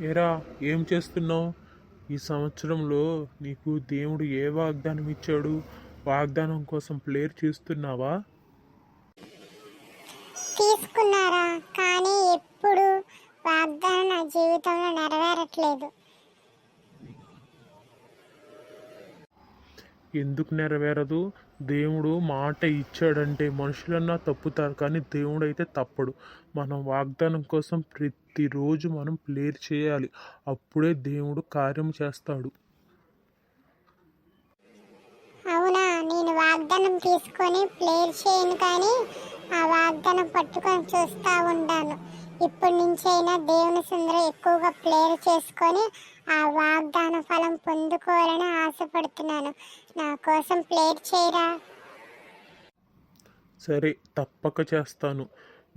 ఏరా, ఏం చేస్తున్నావు? ఈ సంవత్సరంలో నీకు దేవుడు ఏ వాగ్దానం ఇచ్చాడు? వాగ్దానం కోసం ప్రేయర్ చేస్తున్నావా? తీసుకున్నారా, కానీ ఎప్పుడు వాగ్దానం నా జీవితంలో నెరవేరట్లేదు. ఎందుకు నెరవేరదు? దేవుడు మాట ఇచ్చాడంటే మనుషులన్నా తప్పుతారు, కానీ దేవుడు అయితే తప్పడు. మనం వాగ్దానం కోసం ప్రతిరోజు మనం ప్రేయర్ చేయాలి. అప్పుడే దేవుడు కార్యం చేస్తాడు. అవునా, నేను వాగ్దానం తీసుకొని ప్రేయర్ చేయను, కానీ ఆ వాగ్దానం పట్టుకొని చూస్తూ ఉంటాను. ఇప్పటి నుంచైనా దేవుని సుందర ఎక్కువగా ప్రేయర్ చేసుకొని ఆ వాగ్దాన ఫలం పొందుకోవాలని ఆశపడుతున్నాను. నా కోసం ప్రేయర్ చేయరా? సరే, తప్పక చేస్తాను.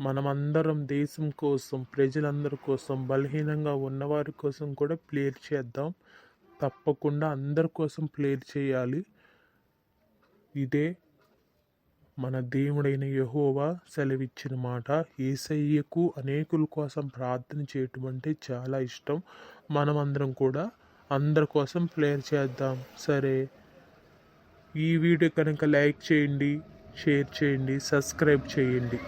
మనమందరం దేశం కోసం, ప్రజలందరి కోసం, బలహీనంగా ఉన్నవారి కోసం కూడా ప్రేయర్ చేద్దాం. తప్పకుండా అందరి కోసం ప్రేయర్ చేయాలి. ఇదే మన దేవుడైన యెహోవా సెలవిచ్చిన మాట. యేసయ్యకు అనేకుల కోసం ప్రార్థన చేయటం అంటే చాలా ఇష్టం. మనమందరం కూడా అందరి కోసం ప్రేయర్ చేద్దాం. సరే, ఈ వీడియో కనుక లైక్ చేయండి, షేర్ చేయండి, సబ్స్క్రైబ్ చేయండి.